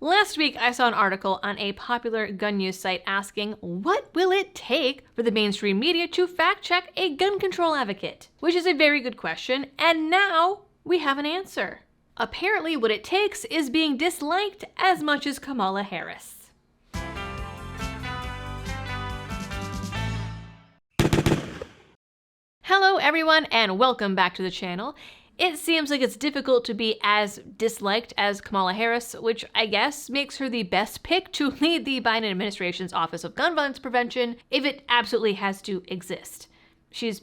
Last week, I saw an article on a popular gun news site asking, what will it take for the mainstream media to fact-check a gun control advocate? Which is a very good question, and now we have an answer. Apparently, what it takes is being disliked as much as Kamala Harris. Hello everyone, and welcome back to the channel. It seems like it's difficult to be as disliked as Kamala Harris, which I guess makes her the best pick to lead the Biden administration's Office of Gun Violence Prevention if it absolutely has to exist. She's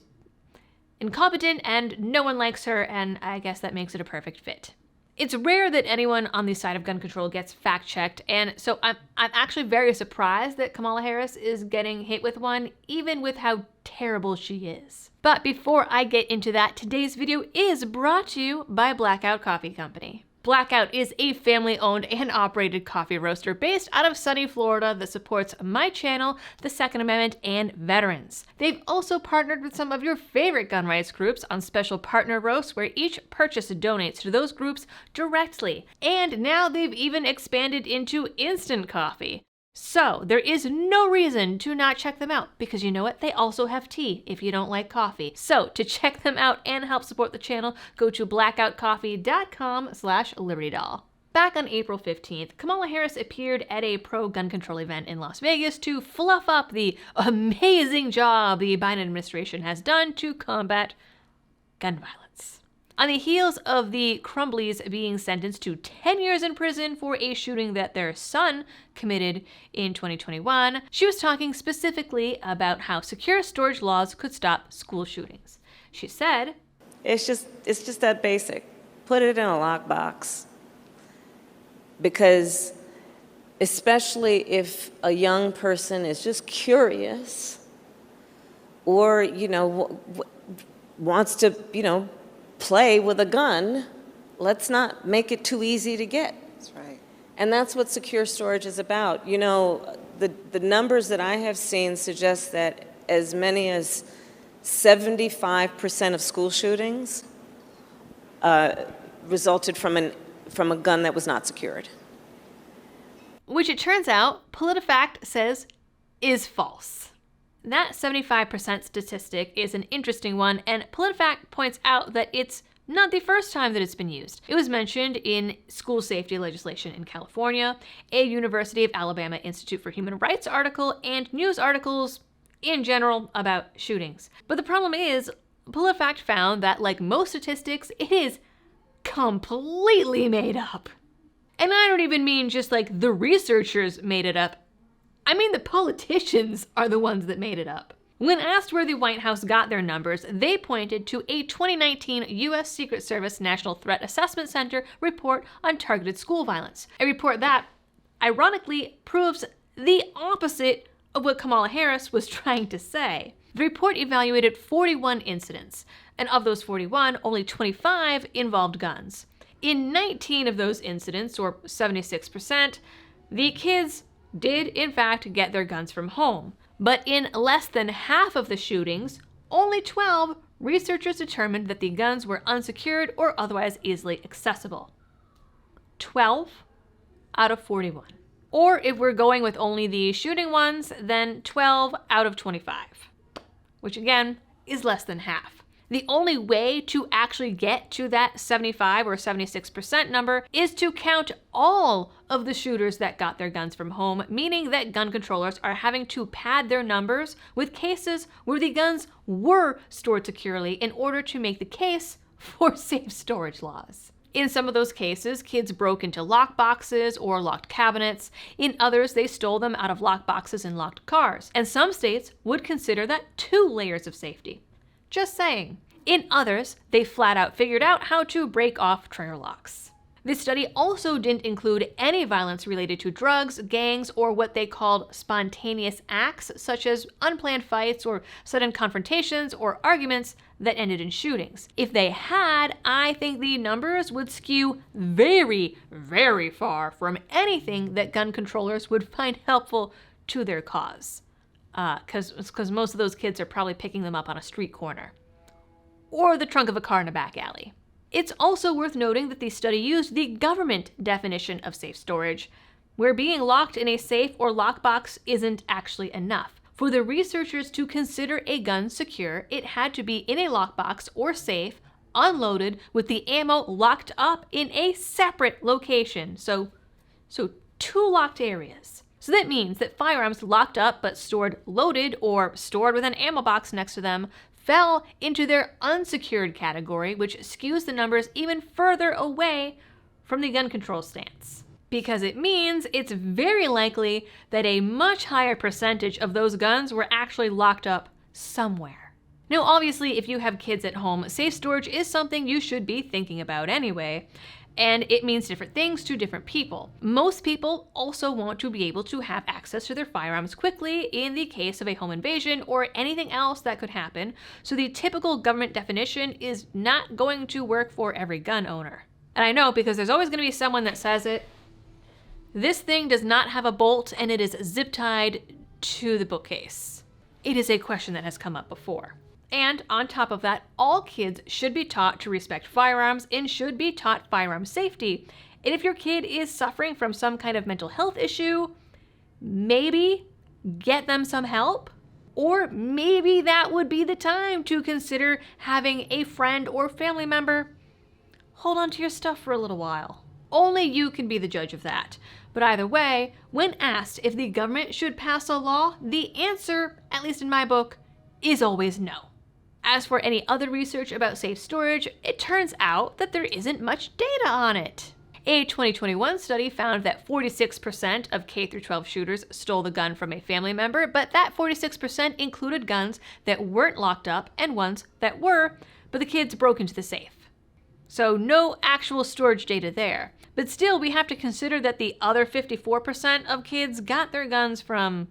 incompetent and no one likes her, and I guess that makes it a perfect fit. It's rare that anyone on the side of gun control gets fact-checked, and so I'm actually very surprised that Kamala Harris is getting hit with one, even with how terrible she is. But before I get into that, today's video is brought to you by Blackout Coffee Company. Blackout is a family-owned and operated coffee roaster based out of sunny Florida that supports my channel, the Second Amendment, and veterans. They've also partnered with some of your favorite gun rights groups on special partner roasts where each purchase donates to those groups directly. And now they've even expanded into instant coffee. So there is no reason to not check them out, because you know what? They also have tea if you don't like coffee. So to check them out and help support the channel, go to blackoutcoffee.com/libertydoll. Back on April 15th, Kamala Harris appeared at a pro-gun control event in Las Vegas to fluff up the amazing job the Biden administration has done to combat gun violence. On the heels of the Crumbleys being sentenced to 10 years in prison for a shooting that their son committed in 2021, she was talking specifically about how secure storage laws could stop school shootings. She said, It's just that basic. Put it in a lockbox. Because especially if a young person is just curious or, wants to, play with a gun, let's not make it too easy to get. That's right. And that's what secure storage is about. The numbers that I have seen suggest that as many as 75% of school shootings resulted from a gun that was not secured. Which it turns out, PolitiFact says is false. That 75% statistic is an interesting one, and PolitiFact points out that it's not the first time that it's been used. It was mentioned in school safety legislation in California, a University of Alabama Institute for Human Rights article, and news articles in general about shootings. But the problem is, PolitiFact found that, like most statistics, it is completely made up. And I don't even mean just like the researchers made it up. I mean, the politicians are the ones that made it up. When asked where the White House got their numbers, they pointed to a 2019 U.S. Secret Service National Threat Assessment Center report on targeted school violence. A report that, ironically, proves the opposite of what Kamala Harris was trying to say. The report evaluated 41 incidents, and of those 41, only 25 involved guns. In 19 of those incidents, or 76%, the kids did in fact get their guns from home. But in less than half of the shootings, only 12, researchers determined that the guns were unsecured or otherwise easily accessible. 12 out of 41. Or if we're going with only the shooting ones, then 12 out of 25, which again is less than half. The only way to actually get to that 75 or 76% number is to count all of the shooters that got their guns from home, meaning that gun controllers are having to pad their numbers with cases where the guns were stored securely in order to make the case for safe storage laws. In some of those cases, kids broke into lock boxes or locked cabinets. In others, they stole them out of lock boxes and locked cars. And some states would consider that 2 layers of safety. Just saying. In others, they flat out figured out how to break off trigger locks. This study also didn't include any violence related to drugs, gangs, or what they called spontaneous acts, such as unplanned fights or sudden confrontations or arguments that ended in shootings. If they had, I think the numbers would skew very, very far from anything that gun controllers would find helpful to their cause. Because most of those kids are probably picking them up on a street corner or the trunk of a car in a back alley. It's also worth noting that the study used the government definition of safe storage, where being locked in a safe or lockbox isn't actually enough. For the researchers to consider a gun secure, it had to be in a lockbox or safe, unloaded, with the ammo locked up in a separate location. So 2 locked areas. So that means that firearms locked up but stored loaded or stored with an ammo box next to them fell into their unsecured category, which skews the numbers even further away from the gun control stance. Because it means it's very likely that a much higher percentage of those guns were actually locked up somewhere. Now, obviously, if you have kids at home, safe storage is something you should be thinking about anyway, and it means different things to different people. Most people also want to be able to have access to their firearms quickly in the case of a home invasion or anything else that could happen, so the typical government definition is not going to work for every gun owner. And I know, because there's always going to be someone that says it. This thing does not have a bolt and it is zip-tied to the bookcase. It is a question that has come up before. And on top of that, all kids should be taught to respect firearms and should be taught firearm safety. And if your kid is suffering from some kind of mental health issue, maybe get them some help. Or maybe that would be the time to consider having a friend or family member hold on to your stuff for a little while. Only you can be the judge of that. But either way, when asked if the government should pass a law, the answer, at least in my book, is always no. As for any other research about safe storage, it turns out that there isn't much data on it. A 2021 study found that 46% of K-12 shooters stole the gun from a family member, but that 46% included guns that weren't locked up and ones that were, but the kids broke into the safe. So no actual storage data there. But still, we have to consider that the other 54% of kids got their guns from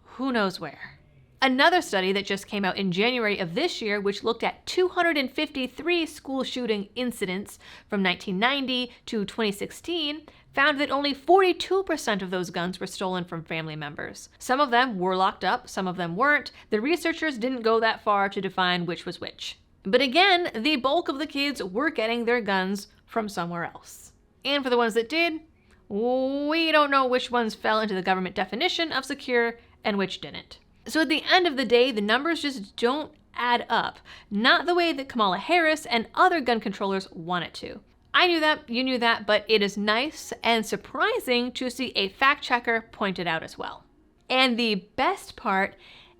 who knows where. Another study that just came out in January of this year, which looked at 253 school shooting incidents from 1990 to 2016, found that only 42% of those guns were stolen from family members. Some of them were locked up, some of them weren't. The researchers didn't go that far to define which was which. But again, the bulk of the kids were getting their guns from somewhere else. And for the ones that did, we don't know which ones fell into the government definition of secure and which didn't. So at the end of the day, the numbers just don't add up. Not the way that Kamala Harris and other gun controllers want it to. I knew that, you knew that, but it is nice and surprising to see a fact checker point it out as well. And the best part,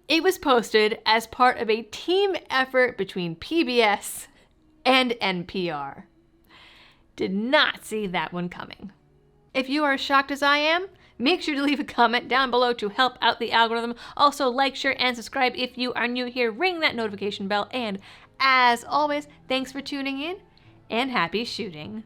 it was posted as part of a team effort between PBS and NPR. Did not see that one coming. If you are as shocked as I am, make sure to leave a comment down below to help out the algorithm. Also, like, share, and subscribe if you are new here. Ring that notification bell. And as always, thanks for tuning in and happy shooting.